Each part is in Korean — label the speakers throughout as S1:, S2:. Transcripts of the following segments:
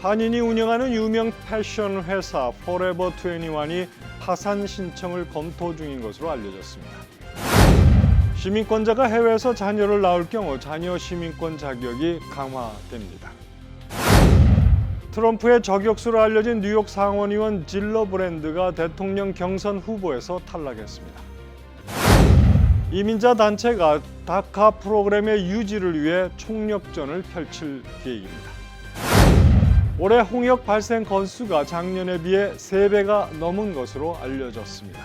S1: 한인이 운영하는 유명 패션 회사 포레버 21이 파산 신청을 검토 중인 것으로 알려졌습니다. 시민권자가 해외에서 자녀를 낳을 경우 자녀 시민권 자격이 강화됩니다. 트럼프의 저격수로 알려진 뉴욕 상원의원 질러 브랜드가 대통령 경선 후보에서 탈락했습니다. 이민자 단체가 다카 프로그램의 유지를 위해 총력전을 펼칠 계획입니다. 올해 홍역 발생 건수가 작년에 비해 3배가 넘은 것으로 알려졌습니다.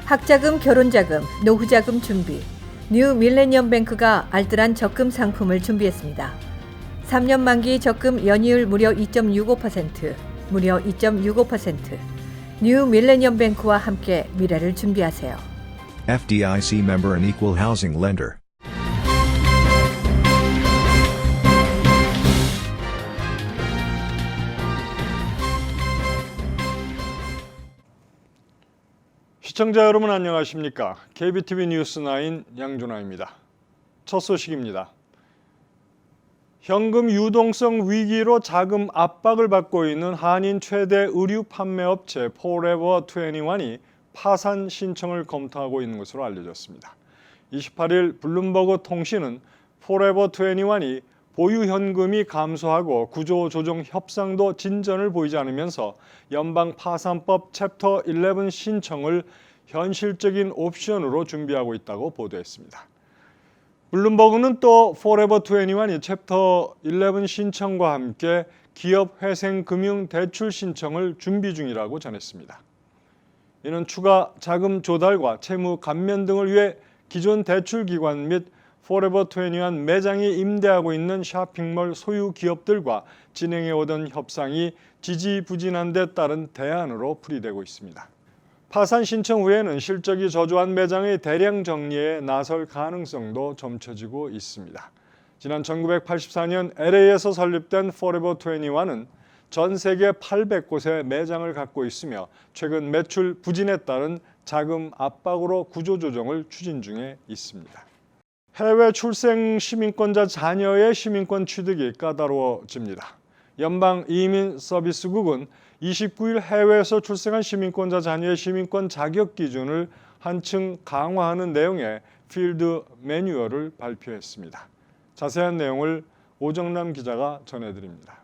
S2: 학자금, 결혼자금, 노후자금 준비. 뉴 밀레니엄 뱅크가 알뜰한 적금 상품을 준비했습니다. 3년 만기 적금 연이율 무려 2.65%, 무려 2.65%. 뉴 밀레니엄 뱅크와 함께 미래를 준비하세요.
S3: FDIC member and equal housing lender.
S1: 시청자 여러분 안녕하십니까? KBTV 뉴스9 양준하입니다. 첫 소식입니다. 현금 유동성 위기로 자금 압박을 받고 있는 한인 최대 의류 판매 업체 포레버 21이 파산 신청을 검토하고 있는 것으로 알려졌습니다. 28일 블룸버그 통신은 포레버 21이 보유 현금이 감소하고 구조조정 협상도 진전을 보이지 않으면서 연방 파산법 챕터 11 신청을 현실적인 옵션으로 준비하고 있다고 보도했습니다. 블룸버그는 또 포레버 21이 챕터 11 신청과 함께 기업 회생 금융 대출 신청을 준비 중이라고 전했습니다. 이는 추가 자금 조달과 채무 감면 등을 위해 기존 대출 기관 및 포레버 21 매장이 임대하고 있는 쇼핑몰 소유 기업들과 진행해오던 협상이 지지부진한 데 따른 대안으로 풀이되고 있습니다. 파산 신청 후에는 실적이 저조한 매장의 대량 정리에 나설 가능성도 점쳐지고 있습니다. 지난 1984년 LA에서 설립된 포레버 21은 전 세계 800곳의 매장을 갖고 있으며 최근 매출 부진에 따른 자금 압박으로 구조조정을 추진 중에 있습니다. 해외 출생 시민권자 자녀의 시민권 취득이 까다로워집니다. 연방이민서비스국은 29일 해외에서 출생한 시민권자 자녀의 시민권 자격 기준을 한층 강화하는 내용의 필드 매뉴얼을 발표했습니다. 자세한 내용을 오정남 기자가 전해드립니다.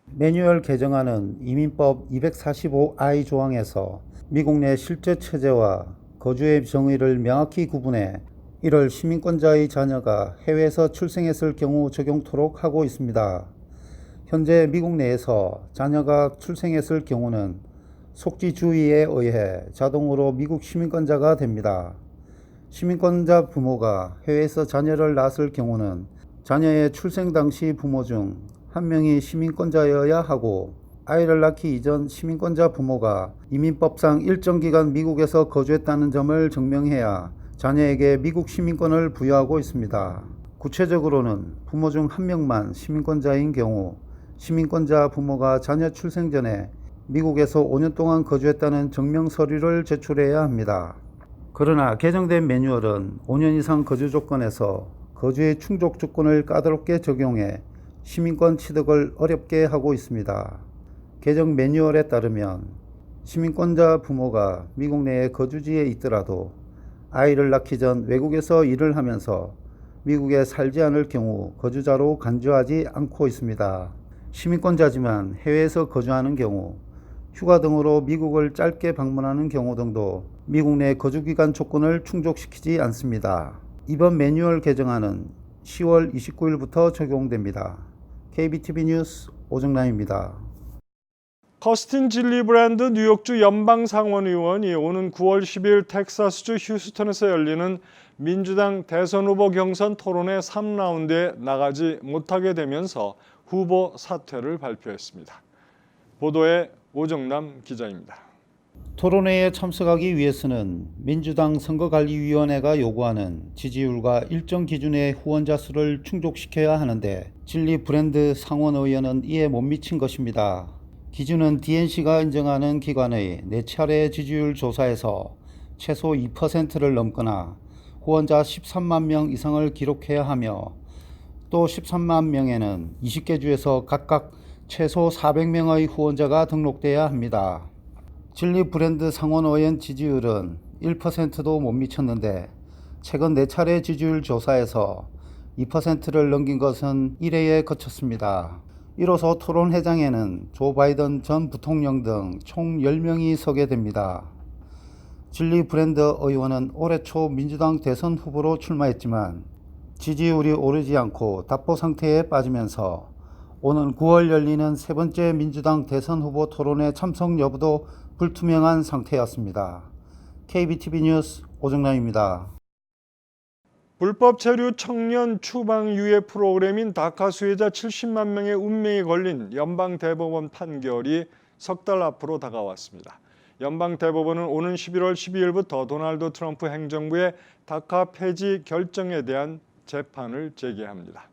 S4: 매뉴얼 개정안은 이민법 245I 조항에서 미국 내 실제 체제와 거주의 정의를 명확히 구분해 이를 시민권자의 자녀가 해외에서 출생했을 경우 적용토록 하고 있습니다. 현재 미국 내에서 자녀가 출생했을 경우는 속지주의에 의해 자동으로 미국 시민권자가 됩니다. 시민권자 부모가 해외에서 자녀를 낳았을 경우는 자녀의 출생 당시 부모 중 한 명이 시민권자여야 하고 아이를 낳기 이전 시민권자 부모가 이민법상 일정 기간 미국에서 거주했다는 점을 증명해야 자녀에게 미국 시민권을 부여하고 있습니다. 구체적으로는 부모 중 한 명만 시민권자인 경우 시민권자 부모가 자녀 출생 전에 미국에서 5년 동안 거주했다는 증명 서류를 제출해야 합니다. 그러나 개정된 매뉴얼은 5년 이상 거주 조건에서 거주의 충족 조건을 까다롭게 적용해 시민권 취득을 어렵게 하고 있습니다. 개정 매뉴얼에 따르면 시민권자 부모가 미국 내에 거주지에 있더라도 아이를 낳기 전 외국에서 일을 하면서 미국에 살지 않을 경우 거주자로 간주하지 않고 있습니다. 시민권자지만 해외에서 거주하는 경우 휴가 등으로 미국을 짧게 방문하는 경우 등도 미국 내 거주기간 조건을 충족시키지 않습니다. 이번 매뉴얼 개정안은 10월 29일부터 적용됩니다. KBTV 뉴스 오정남입니다.
S1: 커스틴 질리브랜드 뉴욕주 연방상원의원이 오는 9월 10일 텍사스주 휴스턴에서 열리는 민주당 대선 후보 경선 토론회 3라운드에 나가지 못하게 되면서 후보 사퇴를 발표했습니다. 보도에 오정남 기자입니다.
S4: 토론회에 참석하기 위해서는 민주당 선거관리위원회가 요구하는 지지율과 일정 기준의 후원자 수를 충족시켜야 하는데 질리브랜드 상원의원은 이에 못 미친 것입니다. 기준은 DNC가 인정하는 기관의 4차례 지지율 조사에서 최소 2%를 넘거나 후원자 13만 명 이상을 기록해야 하며 또 13만 명에는 20개 주에서 각각 최소 400명의 후원자가 등록돼야 합니다. 진리 브랜드 상원의원 지지율은 1%도 못 미쳤는데 최근 4차례 지지율 조사에서 2%를 넘긴 것은 1회에 거쳤습니다. 이로써 토론회장에는 조 바이든 전 부통령 등 총 10명이 서게 됩니다. 진리 브랜드 의원은 올해 초 민주당 대선 후보로 출마했지만 지지율이 오르지 않고 답보 상태에 빠지면서 오는 9월 열리는 세 번째 민주당 대선 후보 토론회 참석 여부도 불투명한 상태였습니다. KBTV 뉴스 오정남입니다.
S1: 불법 체류 청년 추방 유예 프로그램인 다카 수혜자 70만 명의 운명이 걸린 연방대법원 판결이 석 달 앞으로 다가왔습니다. 연방대법원은 오는 11월 12일부터 도널드 트럼프 행정부의 다카 폐지 결정에 대한 재판을 제기합니다.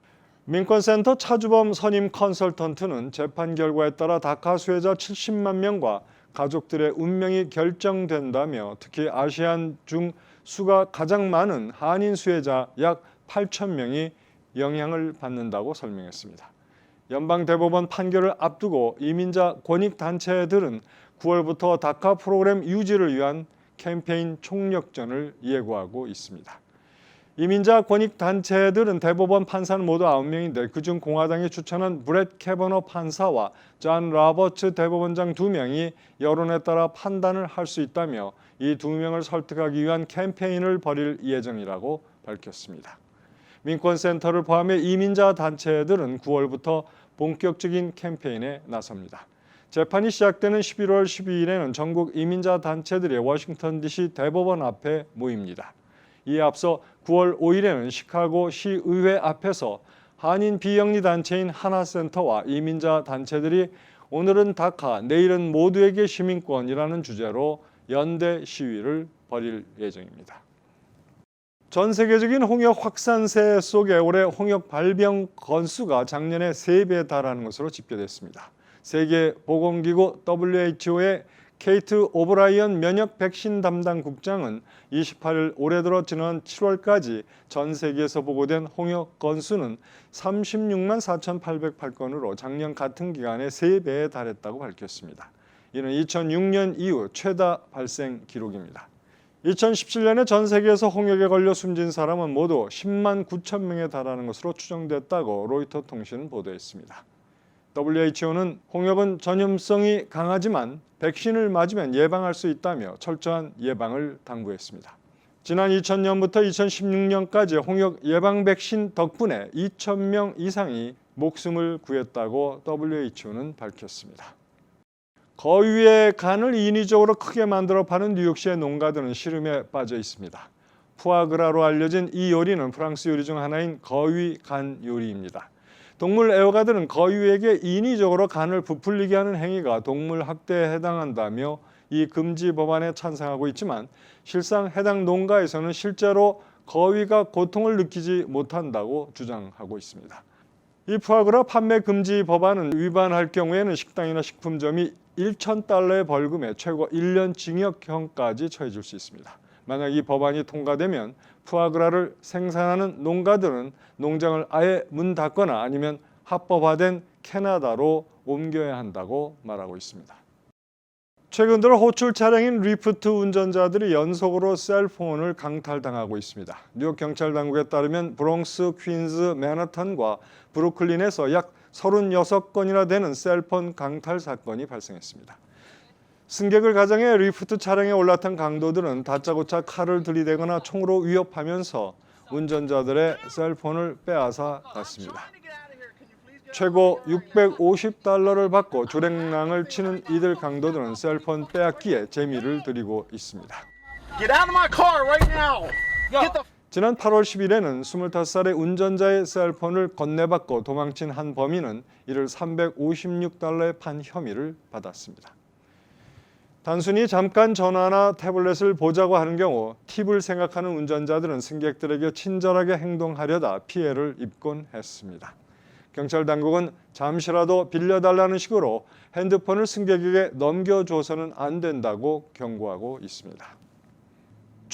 S1: 민권센터 차주범 선임 컨설턴트는 재판 결과에 따라 다카 수혜자 70만 명과 가족들의 운명이 결정된다며 특히 아시안 중 수가 가장 많은 한인 수혜자 약 8천 명이 영향을 받는다고 설명했습니다. 연방대법원 판결을 앞두고 이민자 권익단체들은 9월부터 다카 프로그램 유지를 위한 캠페인 총력전을 예고하고 있습니다. 이민자 권익단체들은 대법원 판사는 모두 9명인데 그중 공화당이 추천한 브렛 캐버너 판사와 존 로버츠 대법원장 2명이 여론에 따라 판단을 할 수 있다며 이 2명을 설득하기 위한 캠페인을 벌일 예정이라고 밝혔습니다. 민권센터를 포함해 이민자 단체들은 9월부터 본격적인 캠페인에 나섭니다. 재판이 시작되는 11월 12일에는 전국 이민자 단체들이 워싱턴 DC 대법원 앞에 모입니다. 이에 앞서 9월 5일에는 시카고 시의회 앞에서 한인 비영리 단체인 하나센터와 이민자 단체들이 오늘은 다카, 내일은 모두에게 시민권이라는 주제로 연대 시위를 벌일 예정입니다. 전 세계적인 홍역 확산세 속에 올해 홍역 발병 건수가 작년에 3배에 달하는 것으로 집계됐습니다. 세계보건기구 WHO의 케이트 오브라이언 면역 백신 담당 국장은 28일 올해 들어 지난 7월까지 전 세계에서 보고된 홍역 건수는 36만 4,808건으로 작년 같은 기간의 3배에 달했다고 밝혔습니다. 이는 2006년 이후 최다 발생 기록입니다. 2017년에 전 세계에서 홍역에 걸려 숨진 사람은 모두 10만 9천 명에 달하는 것으로 추정됐다고 로이터 통신은 보도했습니다. WHO는 홍역은 전염성이 강하지만 백신을 맞으면 예방할 수 있다며 철저한 예방을 당부했습니다. 지난 2000년부터 2016년까지 홍역 예방 백신 덕분에 2,000명 이상이 목숨을 구했다고 WHO는 밝혔습니다. 거위의 간을 인위적으로 크게 만들어 파는 뉴욕시의 농가들은 시름에 빠져 있습니다. 푸아그라로 알려진 이 요리는 프랑스 요리 중 하나인 거위 간 요리입니다. 동물 애호가들은 거위에게 인위적으로 간을 부풀리게 하는 행위가 동물 학대에 해당한다며 이 금지 법안에 찬성하고 있지만 실상 해당 농가에서는 실제로 거위가 고통을 느끼지 못한다고 주장하고 있습니다. 이 푸아그라 판매 금지 법안은 위반할 경우에는 식당이나 식품점이 $1,000의 벌금에 최고 1년 징역형까지 처해질 수 있습니다. 만약 이 법안이 통과되면 푸아그라를 생산하는 농가들은 농장을 아예 문 닫거나 아니면 합법화된 캐나다로 옮겨야 한다고 말하고 있습니다. 최근 들어 호출 차량인 리프트 운전자들이 연속으로 셀폰을 강탈당하고 있습니다. 뉴욕 경찰 당국에 따르면 브롱스, 퀸즈, 맨하탄과 브루클린에서 약 36건이나 되는 셀폰 강탈 사건이 발생했습니다. 승객을 가장해 리프트 차량에 올라탄 강도들은 다짜고짜 칼을 들이대거나 총으로 위협하면서 운전자들의 셀폰을 빼앗아 갔습니다. 최고 $650를 받고 주랭랑을 치는 이들 강도들은 셀폰 빼앗기에 재미를 들이고 있습니다. 지난 8월 10일에는 25살의 운전자의 셀폰을 건네받고 도망친 한 범인은 이를 $356에 판 혐의를 받았습니다. 단순히 잠깐 전화나 태블릿을 보자고 하는 경우 팁을 생각하는 운전자들은 승객들에게 친절하게 행동하려다 피해를 입곤 했습니다. 경찰 당국은 잠시라도 빌려달라는 식으로 핸드폰을 승객에게 넘겨줘서는 안 된다고 경고하고 있습니다.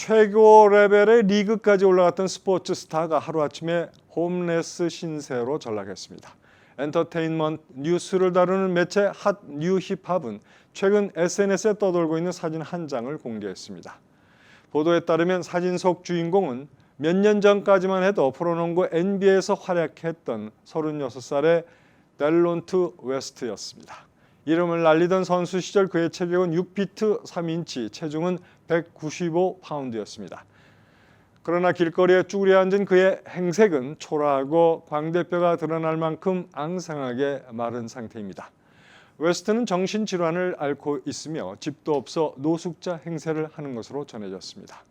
S1: 최고 레벨의 리그까지 올라갔던 스포츠 스타가 하루아침에 홈레스 신세로 전락했습니다. 엔터테인먼트 뉴스를 다루는 매체 핫 뉴 힙합은 최근 SNS에 떠돌고 있는 사진 한 장을 공개했습니다. 보도에 따르면 사진 속 주인공은 몇 년 전까지만 해도 프로농구 NBA에서 활약했던 36살의 델론트 웨스트였습니다. 이름을 날리던 선수 시절 그의 체격은 6피트 3인치, 체중은 195파운드였습니다. 그러나 길거리에 쭈그려 앉은 그의 행색은 초라하고 광대뼈가 드러날 만큼 앙상하게 마른 상태입니다. 웨스트는 정신질환을 앓고 있으며 집도 없어 노숙자 행세를 하는 것으로 전해졌습니다.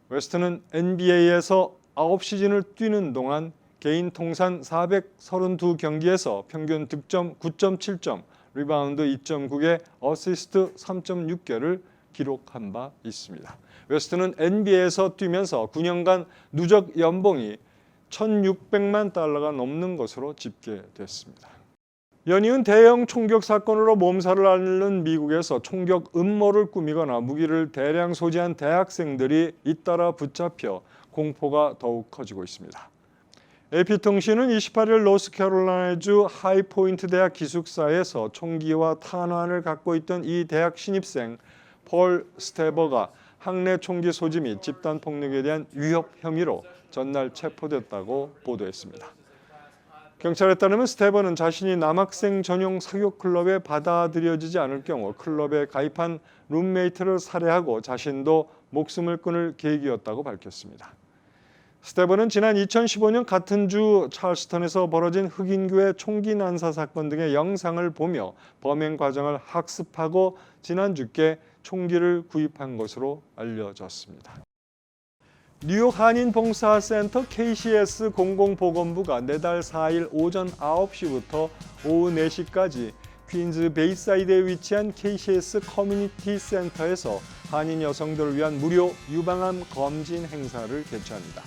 S1: 웨스트는 NBA에서 9시즌을 뛰는 동안 개인 통산 432경기에서 평균 득점 9.7점, 리바운드 2.9개, 어시스트 3.6개를 기록한 바 있습니다. 웨스트는 NBA에서 뛰면서 9년간 누적 연봉이 1,600만 달러가 넘는 것으로 집계됐습니다. 연이은 대형 총격 사건으로 몸살을 앓는 미국에서 총격 음모를 꾸미거나 무기를 대량 소지한 대학생들이 잇따라 붙잡혀 공포가 더욱 커지고 있습니다. AP통신은 28일 노스캐롤라이나주 하이포인트 대학 기숙사에서 총기와 탄환을 갖고 있던 이 대학 신입생 폴 스테버가 학내 총기 소지 및 집단 폭력에 대한 위협 혐의로 전날 체포됐다고 보도했습니다. 경찰에 따르면 스테버는 자신이 남학생 전용 사교 클럽에 받아들여지지 않을 경우 클럽에 가입한 룸메이트를 살해하고 자신도 목숨을 끊을 계획이었다고 밝혔습니다. 스테버는 지난 2015년 같은 주 찰스턴에서 벌어진 흑인교회 총기 난사 사건 등의 영상을 보며 범행 과정을 학습하고 지난주께 총기를 구입한 것으로 알려졌습니다. 뉴욕 한인봉사센터 KCS 공공보건부가 내달 4일 오전 9시부터 오후 4시까지 퀸즈 베이사이드에 위치한 KCS 커뮤니티 센터에서 한인 여성들을 위한 무료 유방암 검진 행사를 개최합니다.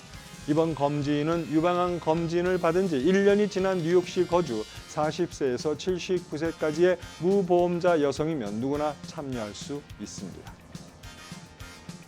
S1: 이번 검진은 유방암 검진을 받은 지 1년이 지난 뉴욕시 거주 40세에서 79세까지의 무보험자 여성이면 누구나 참여할 수 있습니다.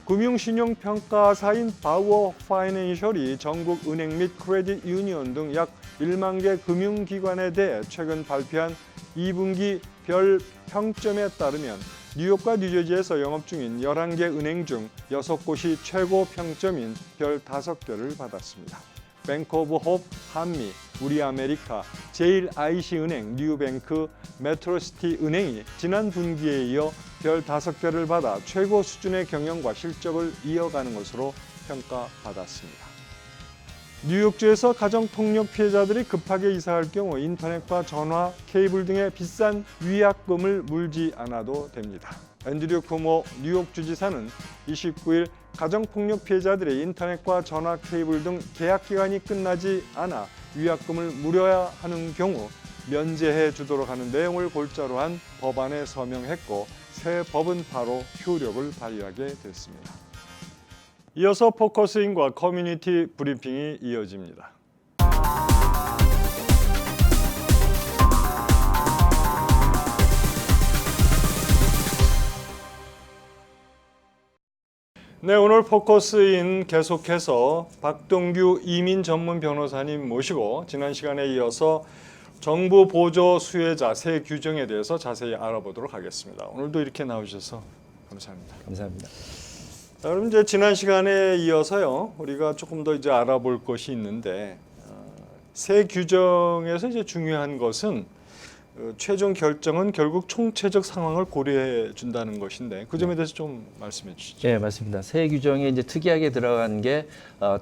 S1: 금융신용평가사인 바우어 파이낸셜이 전국 은행 및 크레딧 유니온 등 약 1만 개 금융기관에 대해 최근 발표한 2분기 별 평점에 따르면 뉴욕과 뉴저지에서 영업 중인 11개 은행 중 6곳이 최고 평점인 별 5개를 받았습니다. 뱅크 오브 홉, 한미, 우리아메리카, 제일IC은행, 뉴뱅크, 메트로시티 은행이 지난 분기에 이어 별 5개를 받아 최고 수준의 경영과 실적을 이어가는 것으로 평가받았습니다. 뉴욕주에서 가정폭력 피해자들이 급하게 이사할 경우 인터넷과 전화, 케이블 등의 비싼 위약금을 물지 않아도 됩니다. 앤드류 쿠모 뉴욕주지사는 29일 가정폭력 피해자들의 인터넷과 전화, 케이블 등 계약 기간이 끝나지 않아 위약금을 물어야 하는 경우 면제해 주도록 하는 내용을 골자로 한 법안에 서명했고 새 법은 바로 효력을 발휘하게 됐습니다. 이어서 포커스인과 커뮤니티 브리핑이 이어집니다. 네, 오늘 포커스인 계속해서 박동규 이민 전문 변호사님 모시고 지난 시간에 이어서 정부 보조 수혜자 새 규정에 대해서 자세히 알아보도록 하겠습니다. 오늘도 이렇게 나오셔서 감사합니다.
S5: 감사합니다.
S1: 자, 그럼 이제 지난 시간에 이어서요, 우리가 조금 더 이제 알아볼 것이 있는데 새 규정에서 이제 중요한 것은 최종 결정은 결국 총체적 상황을 고려해 준다는 것인데 그 점에 대해서 좀 말씀해 주시죠.
S5: 네, 맞습니다. 새 규정에 이제 특이하게 들어간 게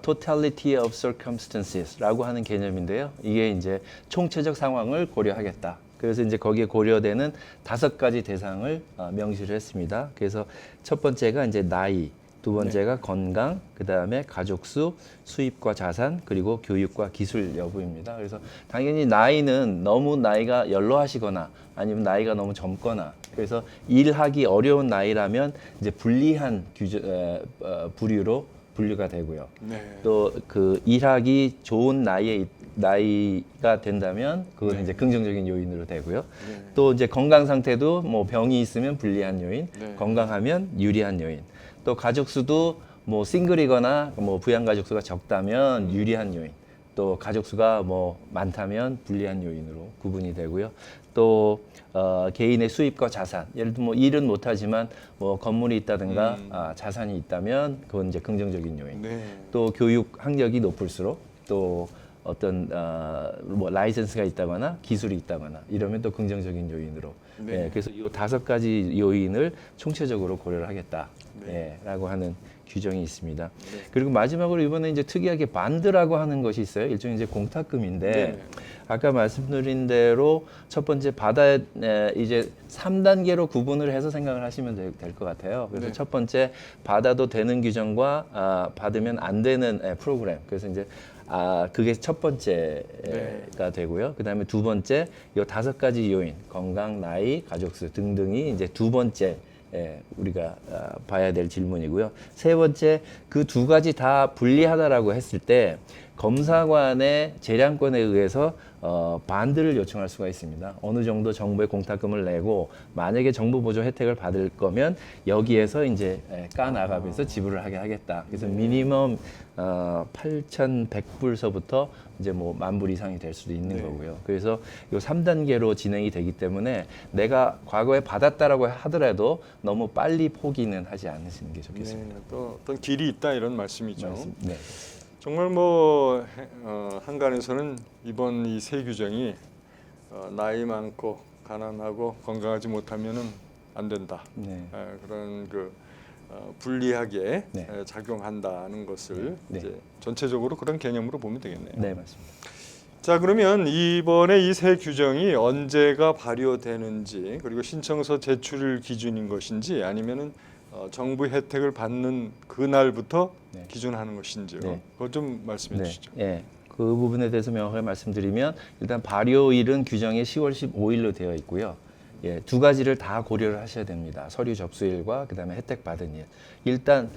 S5: totality of circumstances라고 하는 개념인데요. 이게 이제 총체적 상황을 고려하겠다. 그래서 이제 거기에 고려되는 5가지 대상을 명시를 했습니다. 그래서 첫 번째가 이제 나이, 두 번째가 건강, 그 다음에 가족 수, 수입과 자산, 그리고 교육과 기술 여부입니다. 그래서 당연히 나이는 너무 나이가 연로하시거나 아니면 나이가 너무 젊거나 그래서 일하기 어려운 나이라면 이제 불리한 부류로 분류가 되고요.
S1: 네.
S5: 또 그 일하기 좋은 나이가 된다면 그건 이제 긍정적인 요인으로 되고요.
S1: 네.
S5: 또 이제 건강 상태도 뭐 병이 있으면 불리한 요인,
S1: 네.
S5: 건강하면 유리한 요인. 또 가족 수도 뭐 싱글이거나 뭐 부양 가족 수가 적다면 유리한 요인, 또 가족 수가 뭐 많다면 불리한 요인으로 구분이 되고요. 또 개인의 수입과 자산, 예를 들면 뭐 일은 못하지만 뭐 건물이 있다든가 자산이 있다면 그건 이제 긍정적인 요인.
S1: 네.
S5: 또 교육 학력이 높을수록 또 어떤 뭐 라이센스가 있다거나 기술이 있다거나 이러면 또 긍정적인 요인으로.
S1: 네.
S5: 예, 그래서 이 5가지 요인을 총체적으로 고려를 하겠다.
S1: 네.
S5: 예, 라고 하는 규정이 있습니다. 그리고 마지막으로 이번에 이제 특이하게 반드라고 하는 것이 있어요. 일종의 이제 공탁금인데
S1: 네.
S5: 아까 말씀드린 대로 첫 번째 바다에 이제 3단계로 구분을 해서 생각을 하시면 될 것 같아요. 그래서
S1: 네.
S5: 첫 번째 받아도 되는 규정과 받으면 안 되는 프로그램. 그래서 이제 그게 첫 번째가 되고요. 그다음에 두 번째 요 5가지 요인 건강, 나이, 가족수 등등이 이제 두 번째 우리가 봐야 될 질문이고요. 세 번째 그 2가지 다 불리하다라고 했을 때 검사관의 재량권에 의해서 반드를 요청할 수가 있습니다. 어느 정도 정부의 공탁금을 내고 만약에 정부 보조 혜택을 받을 거면 여기에서 이제 까나가면서 지불을 하게 하겠다. 그래서 미니멈 8,100불서부터 이제 뭐 10,000불 이상이 될 수도 있는
S1: 네.
S5: 거고요. 그래서 요 3단계로 진행이 되기 때문에 내가 과거에 받았다라고 하더라도 너무 빨리 포기는 하지 않으시는 게 좋겠습니다.
S1: 네. 또 어떤 길이 있다 이런 말씀이죠.
S5: 네.
S1: 정말 뭐 한간에서는 이번 이 세 규정이 나이 많고 가난하고 건강하지 못하면은 안 된다.
S5: 네.
S1: 그런 그 불리하게
S5: 네.
S1: 작용한다는 것을
S5: 네.
S1: 이제 전체적으로 그런 개념으로 보면 되겠네요.
S5: 네, 맞습니다.
S1: 자, 그러면 이번에 이 새 규정이 언제가 발효되는지 그리고 신청서 제출 기준인 것인지 아니면은 정부 혜택을 받는 그날부터
S5: 네.
S1: 기준하는 것인지요.
S5: 네.
S1: 그거 좀 말씀해 주시죠.
S5: 예. 그 부분에 대해서 명확하게 말씀드리면 일단 발효일은 규정에 10월 15일로 되어 있고요. 예, 2가지를 다 고려를 하셔야 됩니다. 서류 접수일과 그다음에 혜택 받은 일. 일단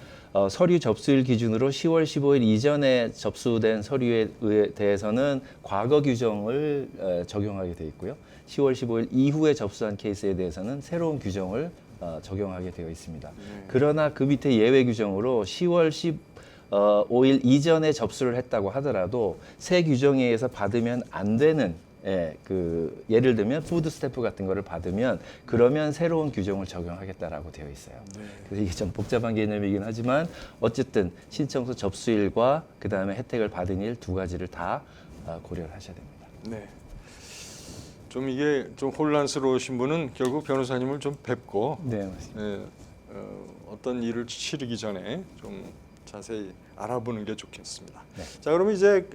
S5: 서류 접수일 기준으로 10월 15일 이전에 접수된 서류에 대해서는 과거 규정을 적용하게 되어 있고요. 10월 15일 이후에 접수한 케이스에 대해서는 새로운 규정을 적용하게 되어 있습니다. 그러나 그 밑에 예외 규정으로 10월 15일 이전에 접수를 했다고 하더라도 새 규정에 의해서 받으면 안 되는 예를 들면 푸드 스탬프 같은 거를 받으면 그러면 새로운 규정을 적용하겠다라고 되어 있어요. 그래서 이게 좀 복잡한 개념이긴 하지만 어쨌든 신청서 접수일과 그 다음에 혜택을 받은 일 2가지를 다 고려를 하셔야 됩니다.
S1: 네. 좀 이게 좀 혼란스러우신 분은 결국 변호사님을 좀 뵙고
S5: 네, 맞습니다.
S1: 어떤 일을 치르기 전에 좀 자세히 알아보는 게 좋겠습니다.
S5: 네.
S1: 자, 그러면 이제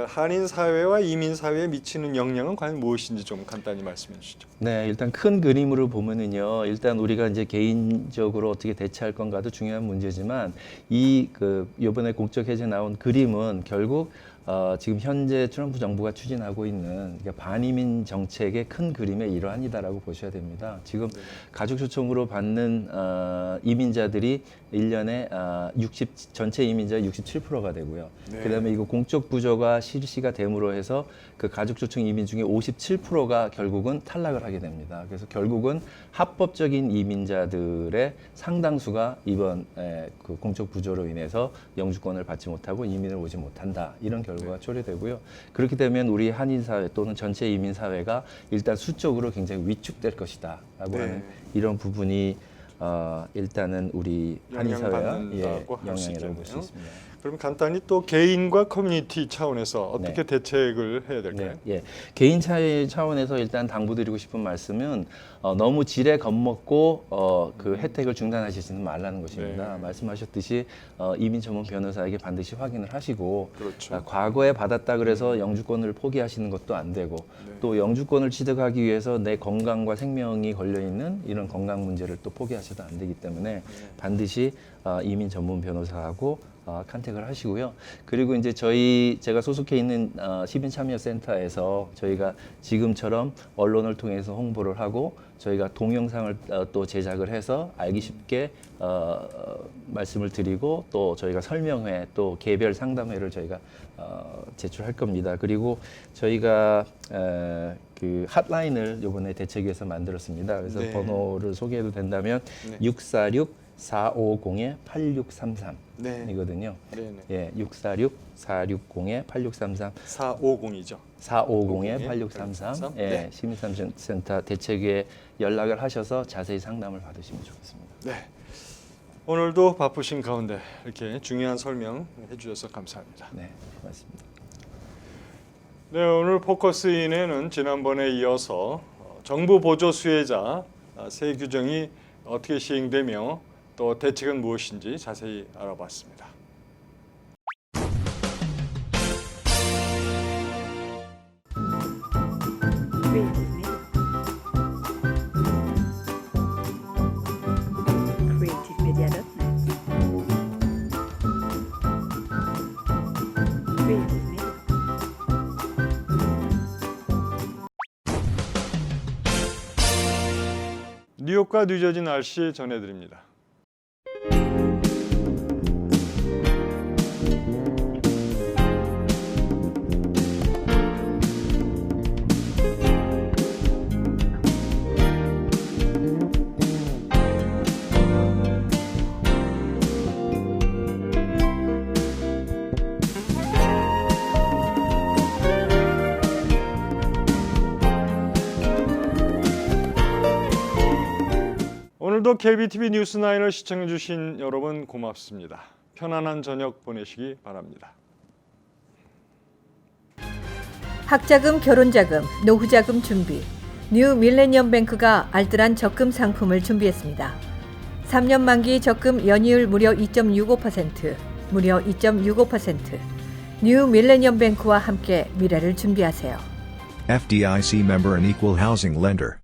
S1: 한인 사회와 이민 사회에 미치는 영향은 과연 무엇인지 좀 간단히 말씀해 주시죠.
S5: 네, 일단 큰 그림으로 보면은요. 일단 우리가 이제 개인적으로 어떻게 대처할 건가도 중요한 문제지만 이번에 공적 해제 나온 그림은 결국 지금 현재 트럼프 정부가 추진하고 있는 그러니까 반이민 정책의 큰 그림의 일환이다라고 보셔야 됩니다. 지금 가족 초청으로 받는 이민자들이 1년에 전체 이민자의 67%가 되고요.
S1: 네.
S5: 그다음에 이거 공적 부조가 실시가 됨으로 해서 그 가족 초청 이민 중에 57%가 결국은 탈락을 하게 됩니다. 그래서 결국은 합법적인 이민자들의 상당수가 이번 그 공적 부조로 인해서 영주권을 받지 못하고 이민을 오지 못한다. 이런 결과가 초래되고요. 그렇게 되면 우리 한인 사회 또는 전체 이민 사회가 일단 수적으로 굉장히 위축될 것이다라고
S1: 네.
S5: 하는 이런 부분이 일단은 우리 한인 사회와
S1: 영향받는다고 할 수
S5: 영향이라고 볼 수
S1: 있겠네요.
S5: 있습니다.
S1: 그럼 간단히 또 개인과 커뮤니티 차원에서 어떻게 대책을 해야 될까요?
S5: 네, 예. 개인 차원에서 일단 당부드리고 싶은 말씀은 너무 지레 겁먹고 그 혜택을 중단하시지는 말라는 것입니다.
S1: 네.
S5: 말씀하셨듯이 이민 전문 변호사에게 반드시 확인을 하시고
S1: 그렇죠.
S5: 과거에 받았다 그래서 영주권을 포기하시는 것도 안 되고 또 영주권을 취득하기 위해서 내 건강과 생명이 걸려 있는 이런 건강 문제를 또 포기하셔도 안 되기 때문에 반드시 이민 전문 변호사하고 컨택을 하시고요. 그리고 이제 제가 소속해 있는 시민참여센터에서 저희가 지금처럼 언론을 통해서 홍보를 하고 저희가 동영상을 또 제작을 해서 알기 쉽게 말씀을 드리고 또 저희가 설명회 또 개별 상담회를 저희가 제출할 겁니다. 그리고 저희가 그 핫라인을 이번에 대책위에서 만들었습니다. 그래서
S1: 네.
S5: 번호를 소개해도 된다면
S1: 네.
S5: 646 450-8633
S1: 네.
S5: 이거든요.
S1: 네네.
S5: 예, 646-460-8633
S1: 450이죠.
S5: 450-8633 예,
S1: 네.
S5: 시민상담센터 대책에 연락을 하셔서 자세히 상담을 받으시면 좋겠습니다.
S1: 네. 오늘도 바쁘신 가운데 이렇게 중요한 설명 해주셔서 감사합니다.
S5: 네, 고맙습니다.
S1: 네, 오늘 포커스인에는 지난번에 이어서 정부 보조 수혜자 세 규정이 어떻게 시행되며 또 대책은 무엇인지 자세히 알아봤습니다.
S6: creativemedia.net. Creative Media.
S1: 뉴욕과 뉴저지 날씨 전해드립니다. 오늘도 KBTV 뉴스9을 시청해주신 여러분 고맙습니다. 편안한 저녁 보내시기 바랍니다.
S2: 학자금, 결혼자금, 노후자금 준비. 뉴 밀레니엄 뱅크가 알뜰한 적금 상품을 준비했습니다. 3년 만기 적금 연이율 무려 2.65%, 무려 2.65%. 뉴 밀레니엄 뱅크와 함께 미래를 준비하세요.
S3: FDIC member and equal housing lender.